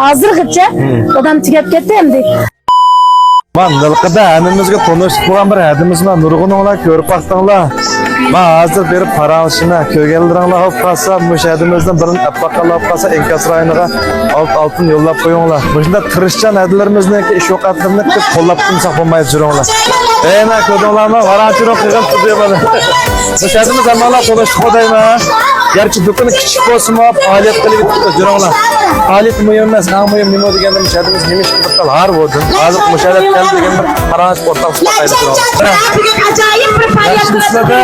hazırgacha odam tugab ketdi endi. Man nilqida hanimizga tanishib bo'lgan bir hadimizni nurg'uninglar ko'rib baqdinglar. Man hozir berib paranishini ko'rganlaringlar olib qolsa, mush hadimizni birini apaqalab qolsa inkas rayoniga oltin yo'llab qo'yinglar. Bunda tirishchan hadilarimizni ish o'qatlarini deb qo'llab tursak bo'lmay juringlar. Ana ko'rdinglarmi? Varanchiroq qilib turibman. Mush hadimiz hammalar tanishib qo'ydayman. Gerçi dükkanı küçük olsun mu? Faaliyet kılıp duruyorlar. Faaliyet mühim emas, en mühim nima deganda müşahidimiz nemish qilib har bo'ldi. Hozir mushahadat keldi degan bir qaranish portal qilib Bugun ajoyib bir faoliyat bo'ladi.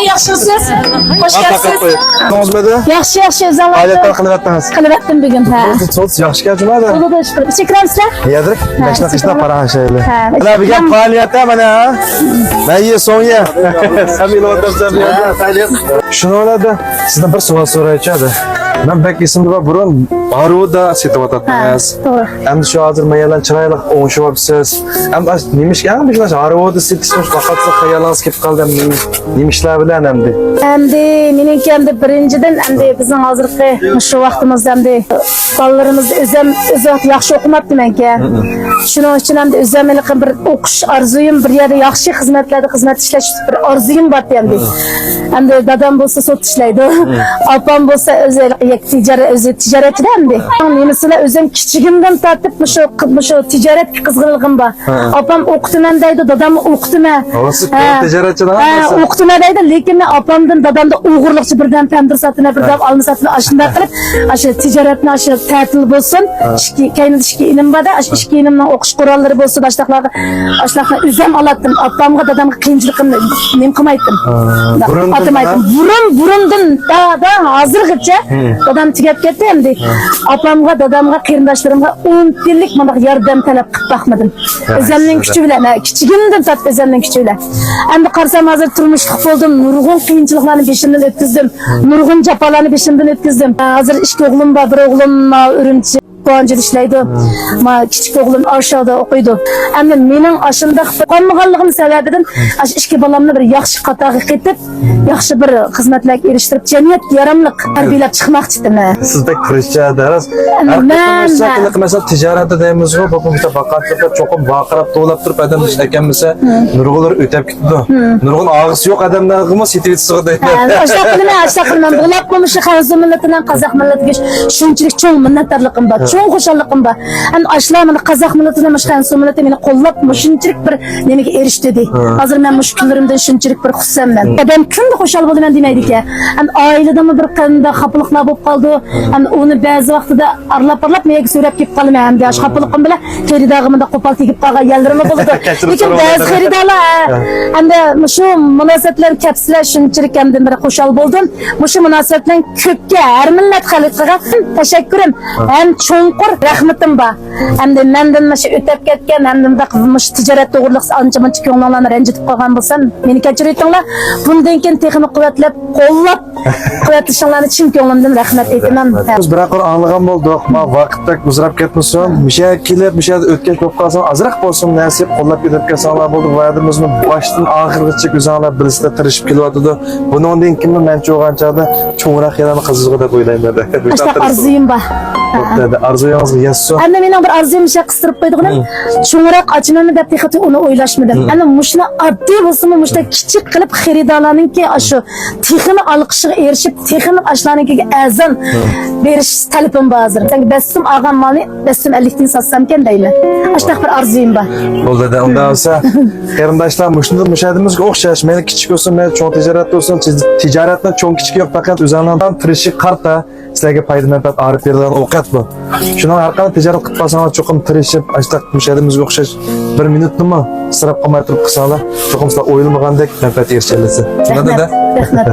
Yaxshisiz? Xo'sh kelibsiz. Yaxshi, yaxshi o'zinglar. Faoliyatlar qilyapmiz. Qilyaptim bugun, ha. So'z yaxshi kelmadi. Xudo shukr. Chekramsizlar? Yedik. Qishda paranishayli. Mana bugun faoliyatda mana. Mayyi so'ngga. Samila o'tirsa bu yerda faoliyat. Shuni oladi. Sizdan bir savol so'raychadi. Men bek esimda burun Baruda setyapatasiz. To'g'ri. Endi shu hozir mayalan chiroyli o'ng'ishyapsiz. Endi nimishga ham biz Baruda setishimiz faqat xayolingiz kelib qoldi. Nimishlar bilan endi. Endi meniki endi birinchidan endi bizning hozirgi shu vaqtimizda endi bolalarimiz o'zim yaxshi o'qimabdi menga. Shuning uchun endi o'zim bir o'qish orzuyim, bir yerda yaxshi xizmatlarda xizmat ishlash bir orzuyim bor endi. Endi dadam bo'lsa sot ishlaydi. Opam bo'lsa o'zi tijoratida endi. Nemisini o'zim kichigimdan tortib shu tijoratga qizg'inligim bor. Opam o'qitaman deydi, dadam o'qitman. Tijoratchidan o'qitman deydi, lekin men opamdan dadamda o'g'irlikchi birdan tandir sotini, birdan olma sotini ashunda qilib, shu tijoratni shu ta'til bo'lsin, ishki inim bor, ishki inimning o'qish qurollari bo'lsin, ashlarga o'zim olatdim. Opamga dadamga qiyinchilikni men qilmaydim. Burundan da hozirgacha dadam tugab ketdi endi. Opamga, dadamga, qarindoshlarimga 10 yillik mana yordam talab qilib baxmadim. O'zimning kuchi bilan, kichigimdan tortib o'zimning kuchi bilan. Endi qarsam hozir turmushlik bo'ldim, nurg'un qiyinchiliklarni beshimdan o'tkazdim, nurg'un jafolarni beshimdan o'tkazdim. Hozir ikki o'g'lim bor, bir o'g'lim Urumchi Qo'njida ishlaydi. Ma kichik o'g'lim Orshada o'qiydi. Endi mening ashunda qolmaganligim sababidan ikki bolamni bir yaxshi qatoqqa ketib, yaxshi bir xizmatlarga erishtirib, jamiyatga yaramli tarbiyalab chiqmoqchiman. Sizdek kirishcha daras. Mesela ticarette deyimiz bu, bu faqat çoğum baqirab to'lab turib adam ekanmisa, nurg'ular o'tab ketdi. Nurg'un og'isi yo'q odamlarga setivit sig'di. Ashaqilman, bo'lab qo'mish xalq millatidan qozoq millatiga shunchalik cho'ng minnatdorligim bor. Cho'ng xushonligim bor. Endi ashlarni qozoq millatidan boshqa millati meni qo'llab, shunchalik bir nimaga erishdi dedi. Hozir men mushkullarimdan shunchalik bir xursandman. Odam kunda xushal bo'ldim demaydi ekan. Endi oiladami bir qanday xafaliklar bo'lib qoldi. Endi uni ba'zi vaqtida arlab menga so'rab kelib qolman. Endi yosh xafaligim bilan xaridorligimda qo'pol tegib qolgan yerlarim bo'ldi. Lekin ba'zi xaridorlar endi shu munosabatlar kapslar shunchalik endi bir xushal bo'ldim. Shu munosabatdan ko'pga har millat xalqiga tashakkurim ham cho'nqur rahmatim bor. Endi mendan shu o'tib ketgan, endi bu tijorat to'g'riliq ancha-muncha ko'ngillarni ranjitib qolgan bo'lsam, meni kechiringlar. Bundan keyin texnik quvvatlab, qo'llab, quvvatlashinglarni chin ko'nglimdan rahmat aytaman. Biz bir aqor anlagan bo'ldik. Ma vaqtda uzrab ketmasin, misha kelib, misha o'tkash bo'lib qolsa, azroq bo'lsin, nasib qo'llab ketib kelsanlar bo'ldi. Va'damizni boshdan oxirigacha go'zallar bilishda tirishib kelyotdi. Bundan keyin men cho'g'anchada cho'ngroq yerani qizig'i deb o'ylayman. Arzuyim bor. Arzuyingizni yasso. Endi mening bir arzuyim qistirib qo'ydiqnim. Cho'ngroq ochimani deb texati uni o'ylashmadim. Endi mushni oddiy bo'lsa-mu, mushta kichik qilib xaridorlarningki shu texini olqishiga erishib, texini ashlarninkiga azon berish talabim bor hozir. Sen basum olgan molni basum 50 dan sotsam ekan deyman. Ashtax bir arzuyim bor. Bo'ldi, unda bo'lsa, qarindoshlar mushadimizga o'xshash, meni kichik bo'lsin, men cho'ng tijorat bo'lsin, tijoratdan cho'ng kichik yo'q, faqat o'zingizdan tirishi qarta, sizlarga foyda manfaat olib beradigan ovqat bu. Shundan har qanday tijorat qilib qolsangiz, cho'qim tirishib, ashtax mushadimizga o'xshash 1 minutnimi isrof qilmay turib qilsangiz, cho'qim sizlar o'ylamagandek manfaat erishasiz. Rahmat.